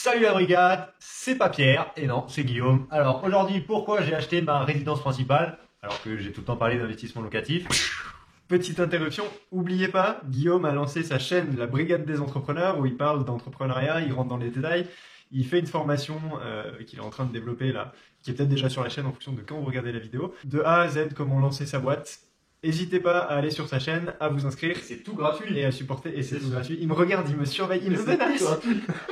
Salut la brigade, c'est pas Pierre, et non, c'est Guillaume. Alors aujourd'hui, pourquoi j'ai acheté ma résidence principale, alors que j'ai tout le temps parlé d'investissement locatif? Petite interruption, oubliez pas, Guillaume a lancé sa chaîne La Brigade des Entrepreneurs, où il parle d'entrepreneuriat, il rentre dans les détails, il fait une formation qu'il est en train de développer là, qui est peut-être déjà sur la chaîne en fonction de quand vous regardez la vidéo, de A à Z, comment lancer sa boîte. N'hésitez pas à aller sur sa chaîne, à vous inscrire. C'est tout gratuit. Et à supporter, et c'est tout gratuit. Il me regarde, il me surveille, il me menace.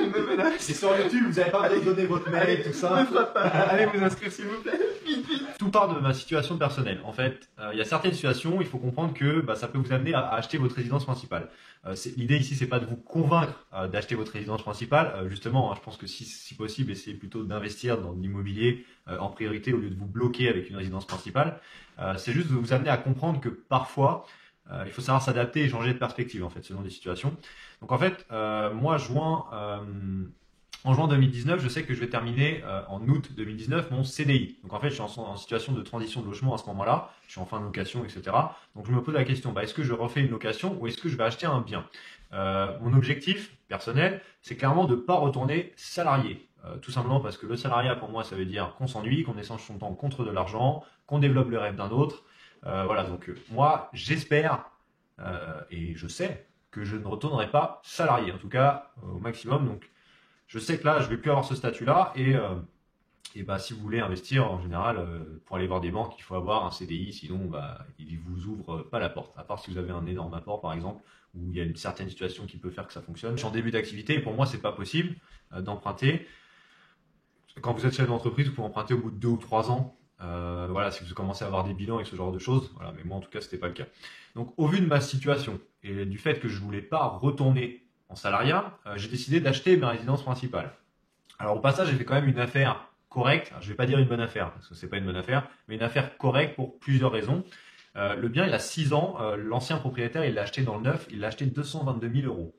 Il me menace. Et sur YouTube, vous n'avez pas besoin de donner votre mail et tout ça. Ne frappe pas. Allez vous inscrire s'il vous plaît. Vite, vite. Tout part de ma situation personnelle. En fait, il y a certaines situations, il faut comprendre que ça peut vous amener à acheter votre résidence principale. L'idée ici, c'est pas de vous convaincre d'acheter votre résidence principale. Justement, je pense que si possible, essayez plutôt d'investir dans l'immobilier en priorité au lieu de vous bloquer avec une résidence principale. C'est juste de vous amener à comprendre que parfois, il faut savoir s'adapter et changer de perspective en fait selon les situations. Donc en fait, moi, en juin 2019, je sais que je vais terminer en août 2019 mon CDI. Donc en fait, je suis en situation de transition de logement à ce moment-là. Je suis en fin de location, etc. Donc je me pose la question, est-ce que je refais une location ou est-ce que je vais acheter un bien? Mon objectif personnel, c'est clairement de ne pas retourner salarié. Tout simplement parce que le salariat, pour moi, ça veut dire qu'on s'ennuie, qu'on échange son temps contre de l'argent, qu'on développe le rêve d'un autre. Voilà, donc moi, j'espère et je sais que je ne retournerai pas salarié, en tout cas au maximum. Donc je sais que là, je vais plus avoir ce statut-là et si vous voulez investir en général pour aller voir des banques, il faut avoir un CDI, sinon ils vous ouvrent pas la porte. À part si vous avez un énorme apport par exemple, où il y a une certaine situation qui peut faire que ça fonctionne. Je suis en début d'activité et pour moi, c'est pas possible d'emprunter. Quand vous êtes chef d'entreprise, vous pouvez emprunter au bout de 2 ou 3 ans. Voilà, si vous commencez à avoir des bilans et ce genre de choses. Voilà, mais moi en tout cas, c'était pas le cas. Donc au vu de ma situation et du fait que je voulais pas retourner en salariat, j'ai décidé d'acheter ma résidence principale. Alors au passage, j'ai fait quand même une affaire correcte. Alors, je vais pas dire une bonne affaire parce que c'est pas une bonne affaire, mais une affaire correcte pour plusieurs raisons. Le bien, il a 6 ans. L'ancien propriétaire, il l'a acheté dans le neuf. Il l'a acheté 222 000 euros.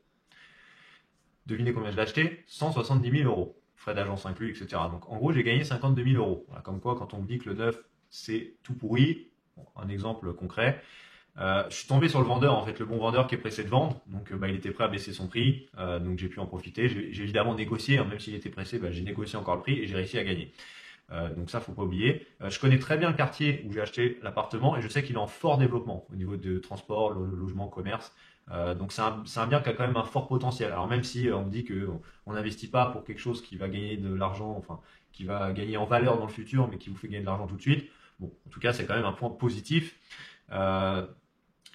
Devinez combien je l'ai acheté? 170 000 euros. Frais d'agence inclus, etc. Donc en gros, j'ai gagné 52 000 euros. Voilà, comme quoi, quand on me dit que le neuf, c'est tout pourri, bon, un exemple concret. Je suis tombé sur le vendeur, en fait, le bon vendeur qui est pressé de vendre. Donc il était prêt à baisser son prix, donc j'ai pu en profiter. J'ai évidemment négocié, même s'il était pressé, j'ai négocié encore le prix et j'ai réussi à gagner. Donc ça, faut pas oublier. Je connais très bien le quartier où j'ai acheté l'appartement et je sais qu'il est en fort développement au niveau de transport, logement, commerce. Donc c'est un bien qui a quand même un fort potentiel. Alors même si on me dit que on n'investit pas pour quelque chose qui va gagner de l'argent, enfin qui va gagner en valeur dans le futur, mais qui vous fait gagner de l'argent tout de suite. Bon, en tout cas, c'est quand même un point positif.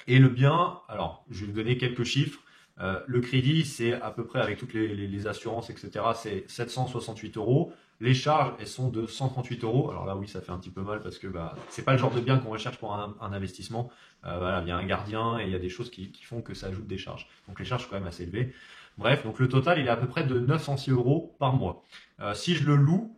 Et le bien, alors je vais vous donner quelques chiffres. Le crédit, c'est à peu près avec toutes les assurances, etc. C'est 768 euros. Les charges, elles sont de 138 euros. Alors là, oui, ça fait un petit peu mal parce que c'est pas le genre de bien qu'on recherche pour un investissement. Voilà, il y a un gardien et il y a des choses qui font que ça ajoute des charges. Donc les charges sont quand même assez élevées. Bref, donc le total, il est à peu près de 906 euros par mois. Si je le loue,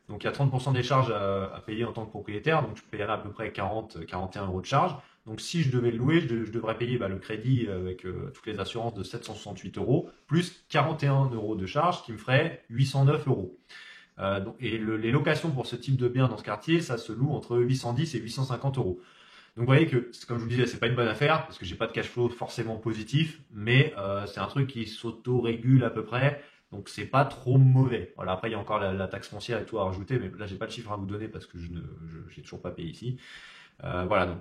donc il y a 30% des charges à payer en tant que propriétaire, donc je paierai à peu près 41 euros de charges. Donc si je devais le louer, je devrais payer le crédit avec toutes les assurances de 768 euros, plus 41 euros de charges, qui me ferait 809 euros. Les locations pour ce type de bien dans ce quartier, ça se loue entre 810 et 850 euros. Donc vous voyez que, comme je vous disais, c'est pas une bonne affaire, parce que j'ai pas de cash flow forcément positif, mais c'est un truc qui s'auto-régule à peu près. Donc c'est pas trop mauvais. Voilà, après il y a encore la taxe foncière et tout à rajouter, mais là j'ai pas de chiffre à vous donner parce que j'ai toujours pas payé ici. Voilà, donc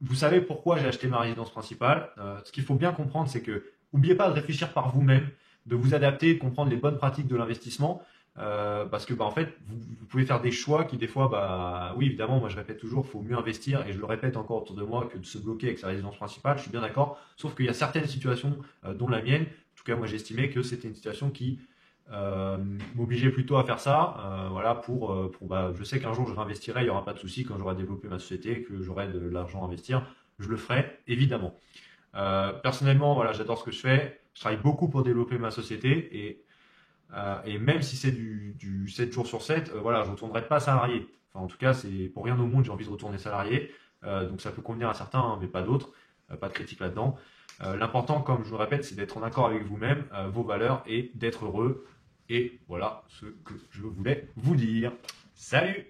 vous savez pourquoi j'ai acheté ma résidence principale. Ce qu'il faut bien comprendre, c'est que n'oubliez pas de réfléchir par vous-même, de vous adapter, de comprendre les bonnes pratiques de l'investissement. Parce que en fait vous pouvez faire des choix qui des fois oui évidemment, moi je répète toujours, il faut mieux investir et je le répète encore autour de moi que de se bloquer avec sa résidence principale, je suis bien d'accord, sauf qu'il y a certaines situations dont la mienne, en tout cas moi j'estimais que c'était une situation qui m'obligeait plutôt à faire ça, voilà, je sais qu'un jour je réinvestirai, il n'y aura pas de souci quand j'aurai développé ma société, que j'aurai de l'argent à investir, je le ferai évidemment. Personnellement, voilà, j'adore ce que je fais, je travaille beaucoup pour développer ma société et même si c'est du 7 jours sur 7, voilà, je ne retournerai pas salarié. Enfin, en tout cas, c'est pour rien au monde, j'ai envie de retourner salarié. Donc ça peut convenir à certains, mais pas d'autres. Pas de critique là-dedans. L'important, comme je le répète, c'est d'être en accord avec vous-même, vos valeurs et d'être heureux. Et voilà ce que je voulais vous dire. Salut!